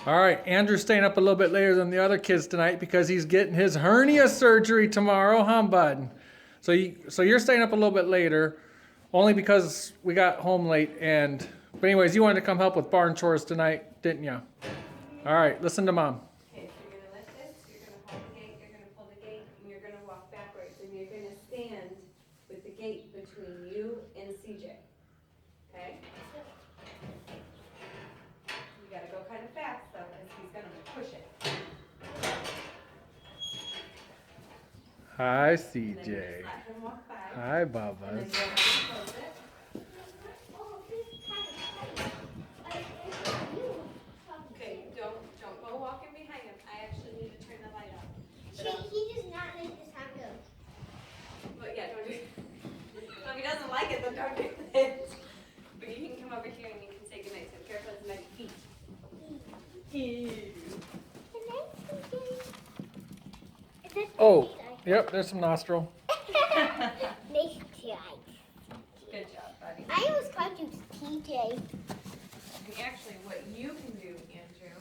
All right, Andrew's staying up a little bit later than the other kids tonight because he's getting his hernia surgery tomorrow, huh, bud? So you're staying up a little bit later, only because we got home late. But anyways, you wanted to come help with barn chores tonight, didn't you? All right, listen to Mom. Okay, so you're gonna lift this, you're gonna hold the gate, you're gonna pull the gate, and you're gonna walk backwards, and you're gonna stand with the gate between you and CJ. Okay? You gotta go kind of fast though, because he's gonna push it. Hi, And then you just CJ. let him walk by. Hi, And then Bubba's. you'll have to close it. Okay, don't go walking behind him. I actually need to turn the light on. He does not make this happen. But yeah, don't do it. Well, if he doesn't like it, then don't do it. But you can come over here and you can say goodnight. So careful with my feet. Oh, yep, there's some nostril. Nice try. Good job, buddy. I always called you TJ. And actually, what you can do, Andrew,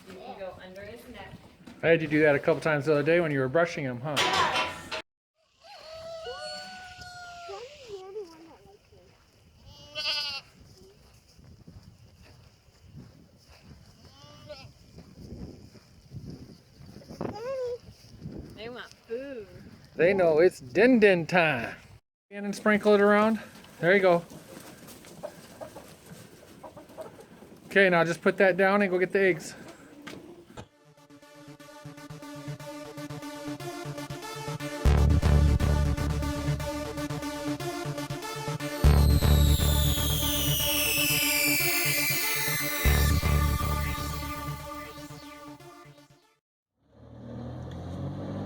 you can go under his neck. I had you do that a couple times the other day when you were brushing him, huh? They want food. They know it's din time. And sprinkle it around. There you go. Okay, now just put that down and go get the eggs.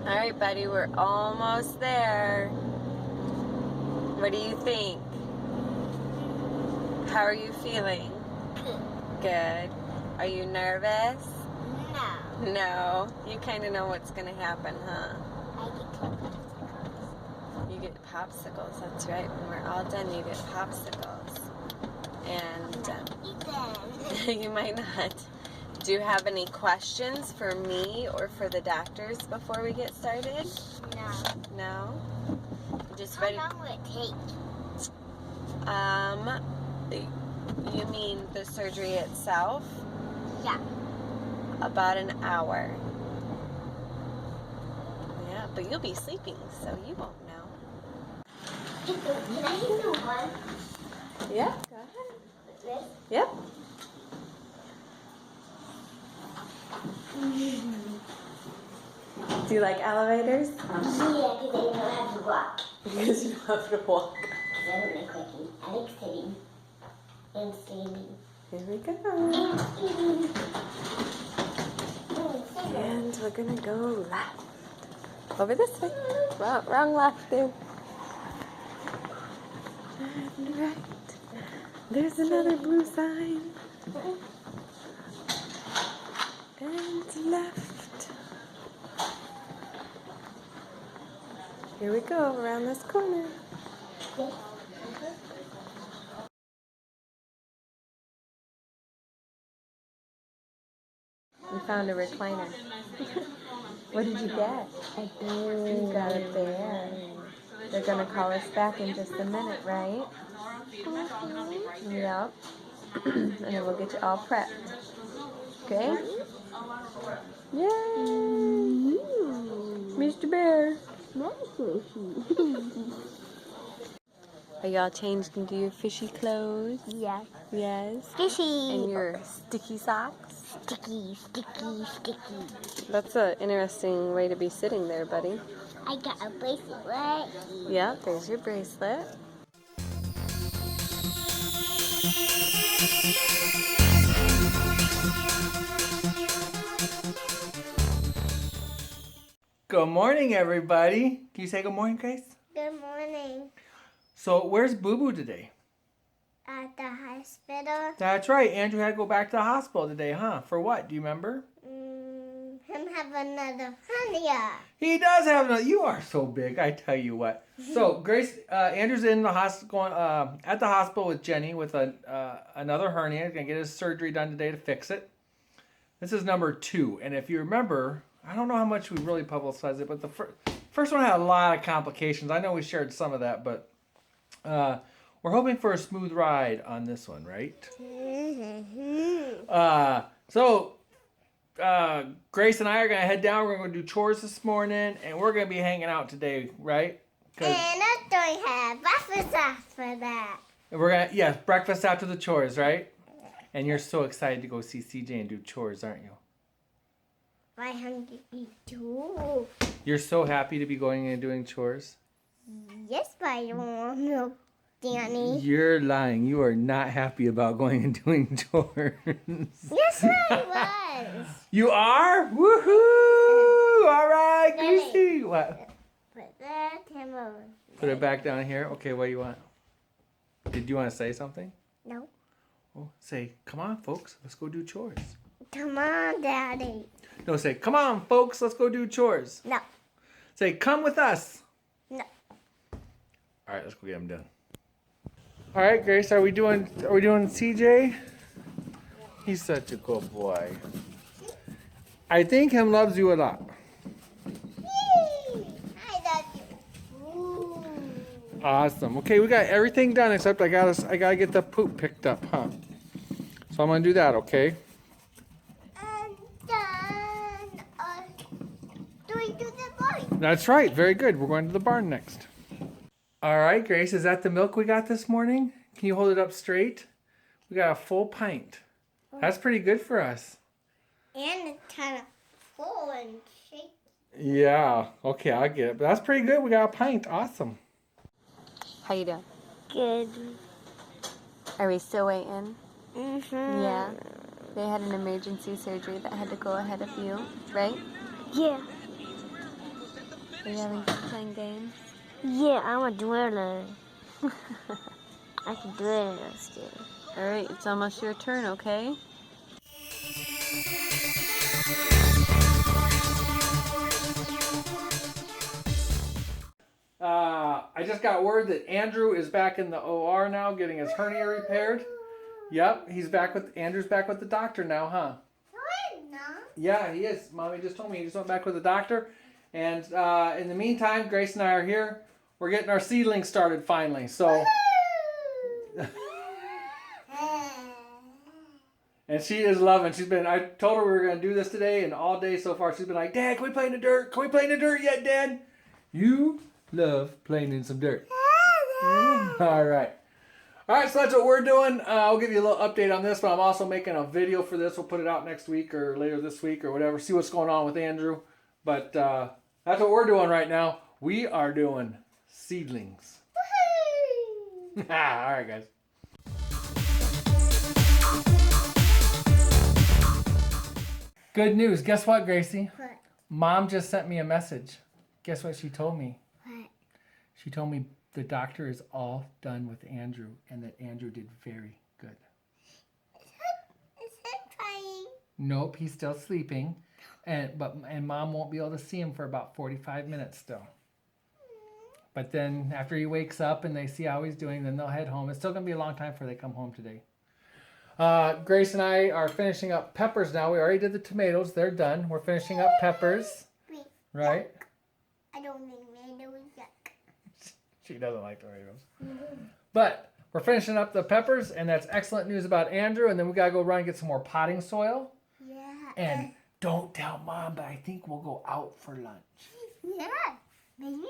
All right, buddy, we're almost there. What do you think? How are you feeling? Good. Are you nervous? No. No. You kind of know what's going to happen, huh? I You get popsicles, that's right. When we're all done, you get popsicles. And eat them. you might not. Do you have any questions for me or for the doctors before we get started? No. No? Just How ready? long will it take? You mean the surgery itself? Yeah. About an hour. Yeah, but you'll be sleeping, so you won't know. Can I hit the one? Yeah, go ahead. This? Yep. Do you like elevators? Yeah, because I don't have to walk. Because you have to walk. Because I don't like walking. I like sitting and standing. Here we go. And And we're gonna go left. Over this way. Wrong left there. And right. There's another blue sign. And left. Here we go, around this corner. We found a recliner. What did you get? a bear. You got a bear. They're gonna call us back in just a minute, right? Yep. And then we'll get you all prepped. Okay? Yay! Mr. Bear. Are y'all changed into your fishy clothes? Yes. Yes. Fishy. And your sticky socks? Sticky, sticky, sticky. That's an interesting way to be sitting there, buddy. I got a bracelet right here. Yeah, there's your bracelet. Good morning, everybody. Can you say good morning, Grace? Good morning. So, where's Boo Boo today? At the hospital. That's right. Andrew had to go back to the hospital today, huh? For what? Do you remember? Him have another hernia. He does have another. You are so big, I tell you what. So, Grace, Andrew's in the hospital, at the hospital with Jenny with another hernia. He's gonna get his surgery done today to fix it. This is number 2. And if you remember, I don't know how much we really publicized it, but the first one had a lot of complications. I know we shared some of that, but we're hoping for a smooth ride on this one, right? So Grace and I are going to head down. We're going to do chores this morning, and we're going to be hanging out today, right? And I'm going to have breakfast after that. We're going to, yes, breakfast after the chores, right? And you're so excited to go see CJ and do chores, aren't you? I'm hungry too. You're so happy to be going and doing chores? Yes, but I don't want milk, Danny. You're lying. You are not happy about going and doing chores. Yes, I was. You are? Woohoo! All right, Gracie. What? Put that over. Put it back down here. Okay, what do you want? Did you want to say something? No. Oh, say, come on, folks. Let's go do chores. Come on, Daddy. No, say, come on, folks. Let's go do chores. No. Say, come with us. No. All right, let's go get them done. All right, Grace, are we doing CJ? He's such a good boy. I think him loves you a lot. Yay! I love you. Ooh. Awesome. Okay, we got everything done except I gotta get the poop picked up, huh? So I'm gonna do that, okay? And then, do we do the boy? That's right. Very good. We're going to the barn next. All right, Grace, is that the milk we got this morning? Can you hold it up straight? We got a full pint. That's pretty good for us. And it's kind of full and shaky. Yeah. Okay, I get it. But that's pretty good. We got a pint. Awesome. How you doing? Good. Are we still waiting? Mm-hmm. Yeah. They had an emergency surgery that had to go ahead of you, right? Yeah. Are you having fun playing games? Yeah, I'm a dweller. I can do it in those games. All right, it's almost your turn, okay? I just got word that Andrew is back in the OR now, getting his hernia repaired. Yep, Andrew's back with the doctor now, huh? No. Yeah, he is. Mommy just told me he just went back with the doctor. And in the meantime, Grace and I are here. We're getting our seedlings started finally. So, and she is loving. I told her we were going to do this today, and all day so far she's been like, Dad, can we play in the dirt? Can we play in the dirt yet, Dad? You love playing in some dirt. All right. All right, so that's what we're doing. I'll give you a little update on this, but I'm also making a video for this. We'll put it out next week or later this week or whatever. See what's going on with Andrew. But that's what we're doing right now. We are doing seedlings. All right, guys. Good news. Guess what, Gracie? What? Mom just sent me a message. Guess what she told me? What? She told me the doctor is all done with Andrew and that Andrew did very good. Is he crying? Nope, he's still sleeping. And Mom won't be able to see him for about 45 minutes still. But then after he wakes up and they see how he's doing, then they'll head home. It's still going to be a long time before they come home today. Grace and I are finishing up peppers now. We already did the tomatoes. They're done. We're finishing up peppers. Wait, Right? I don't think tomatoes yuck. She doesn't like tomatoes. But we're finishing up the peppers, and that's excellent news about Andrew. And then we got to go run and get some more potting soil. Yeah. And don't tell Mom, but I think we'll go out for lunch. Yeah. Maybe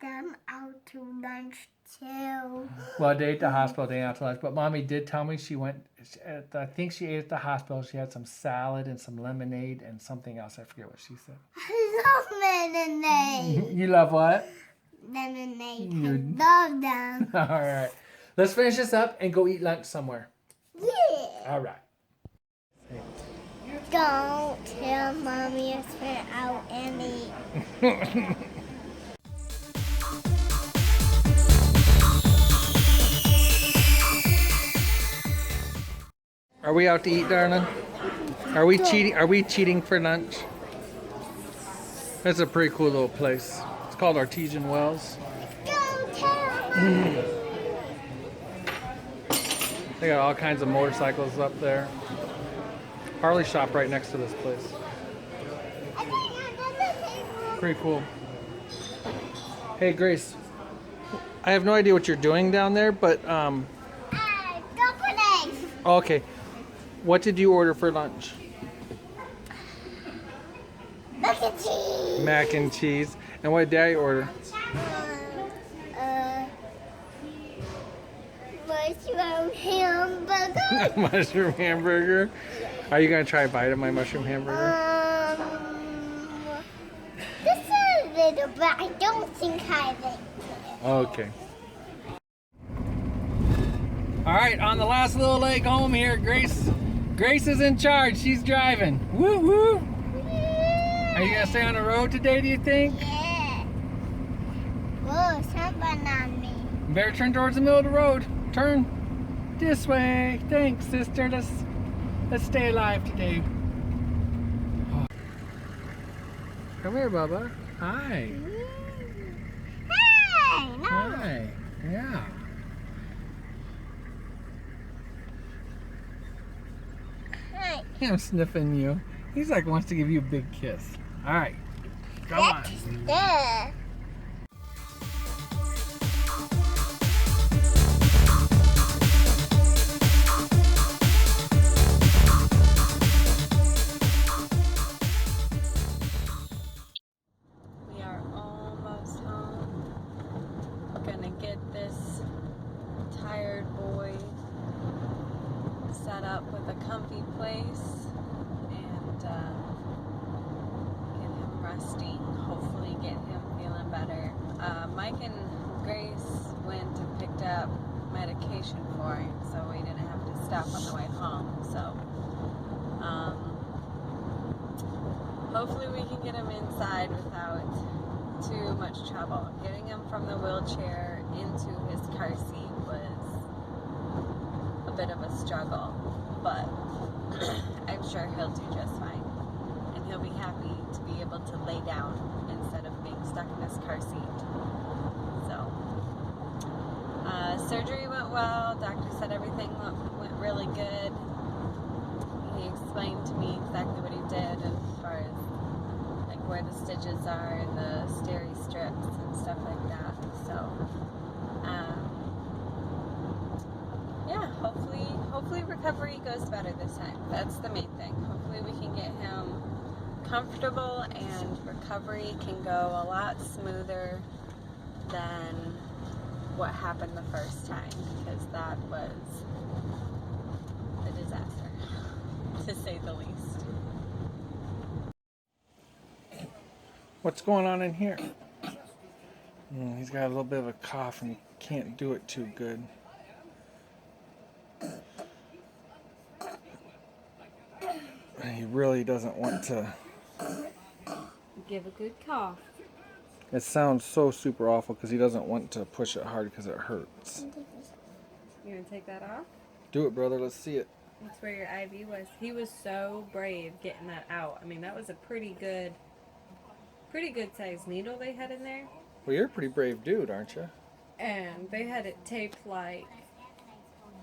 them out to lunch too. Well, they ate at the hospital, they ate out to lunch. But Mommy did tell me I think she ate at the hospital. She had some salad and some lemonade and something else. I forget what she said. I love lemonade. You love what? Lemonade. You- I love them. All right. Let's finish this up and go eat lunch somewhere. Yeah. All right. Don't tell Mommy to spit out and eat. Are we out to eat, darling? Are we cheating for lunch? That's a pretty cool little place. It's called Artesian Wells. Don't tell Mommy. They got all kinds of motorcycles up there. Harley shop right next to this place. Pretty cool. Hey Grace, I have no idea what you're doing down there, but okay. What did you order for lunch? Mac and cheese. Mac and cheese. And what did Daddy order? Mushroom hamburger. Mushroom hamburger. Are you gonna try a bite of my mushroom hamburger? Just a little, but I don't think I like it. Okay. All right, on the last little leg home here, Grace is in charge. She's driving. Woo woo. Are you gonna stay on the road today, do you think? Yeah. Whoa, something on me. You better turn towards the middle of the road. Turn this way. Thanks, sister. Let's stay alive today. Oh. Come here, Bubba. Hi. Hey, no. Hi. Yeah. Hi. I'm sniffing you. He's like wants to give you a big kiss. All right. Come on. There. We are almost home. Gonna get this tired boy set up with a comfy place and get him resting. Hopefully get him feeling better. Mike and Grace went and picked up medication for him, so we didn't have to stop on the way home. So hopefully we can get him inside without too much trouble. Getting him from the wheelchair into his car seat was a bit of a struggle, but I'm sure he'll do just fine. And he'll be happy to be able to lay down instead of being stuck in his car seat. So, surgery went well. Doctor said everything went really good. He explained to me exactly what he did as far as like where the stitches are and the steri strips and stuff like that. So, yeah, hopefully recovery goes better this time. That's the main thing. Hopefully we can get him comfortable and recovery can go a lot smoother than what happened the first time, because that was a disaster, to say the least. What's going on in here? He's got a little bit of a cough and can't do it too good. He really doesn't want to. Give a good cough. It sounds so super awful because he doesn't want to push it hard because it hurts. You gonna take that off? Do it, brother. Let's see it. That's where your IV was. He was so brave getting that out. I mean, that was a pretty good sized needle they had in there. Well, you're a pretty brave dude, aren't you? And they had it taped like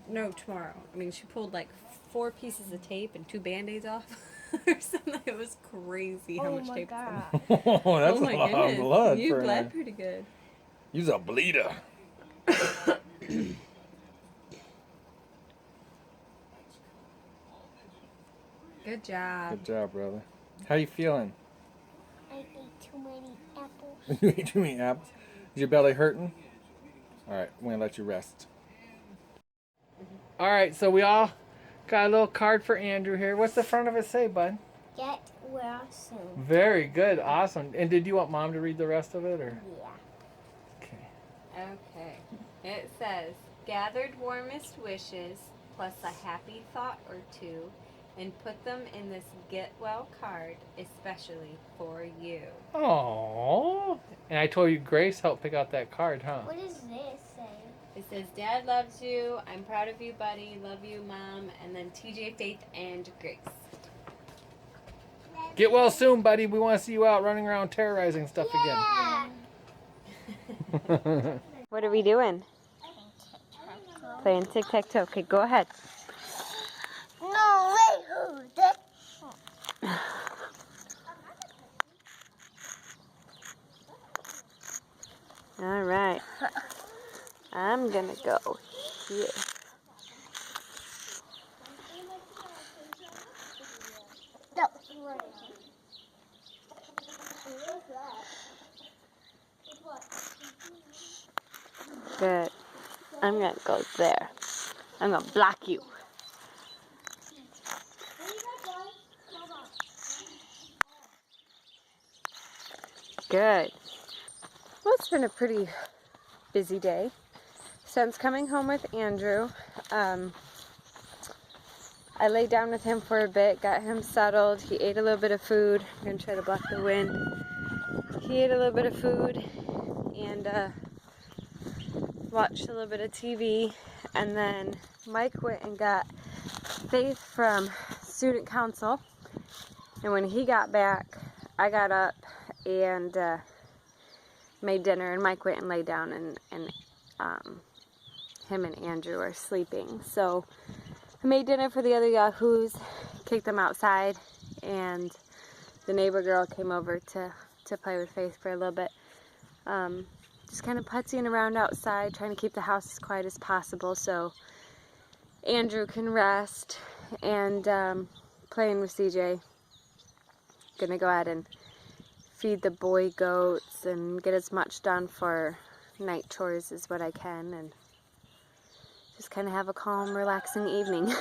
no tomorrow. I mean, she pulled like 4 pieces of tape and 2 Band-Aids off or something. It was crazy how much tape was on. Oh, that's Oh my a lot goodness. of blood. You for bled pretty good. You's a bleeder. Good job. Good job, brother. How you feeling? I ate too many apples. You ate too many apples? Is your belly hurting? All right, I'm gonna let you rest. All right, so we all got a little card for Andrew here. What's the front of it say, bud? Get well soon. Very good, awesome. And did you want Mom to read the rest of it, or? Yeah. Okay. Okay. It says, gathered warmest wishes plus a happy thought or two and put them in this get well card especially for you. Aww. And I told you Grace helped pick out that card, huh? What does this say? It says, Dad loves you. I'm proud of you, buddy. Love you, Mom. And then TJ, Faith, and Grace. Get well soon, buddy. We want to see you out running around terrorizing stuff Yeah. again. What are we doing? Playing tic-tac-toe. Okay, go ahead. No, wait, who? That gonna go here. Good. I'm gonna go there. I'm gonna block you. Good. Well, it's been a pretty busy day since coming home with Andrew. I laid down with him for a bit, got him settled. He ate a little bit of food. I'm gonna try to block the wind. He ate a little bit of food and watched a little bit of TV. And then Mike went and got Faith from student council. And when he got back, I got up and made dinner, and Mike went and laid down, and him and Andrew are sleeping. So I made dinner for the other yahoos, kicked them outside, and the neighbor girl came over to play with Faith for a little bit. Just kind of putsying around outside, trying to keep the house as quiet as possible so Andrew can rest, and playing with CJ. Gonna go ahead and feed the boy goats and get as much done for night chores as what I can, and just kind of have a calm, relaxing evening.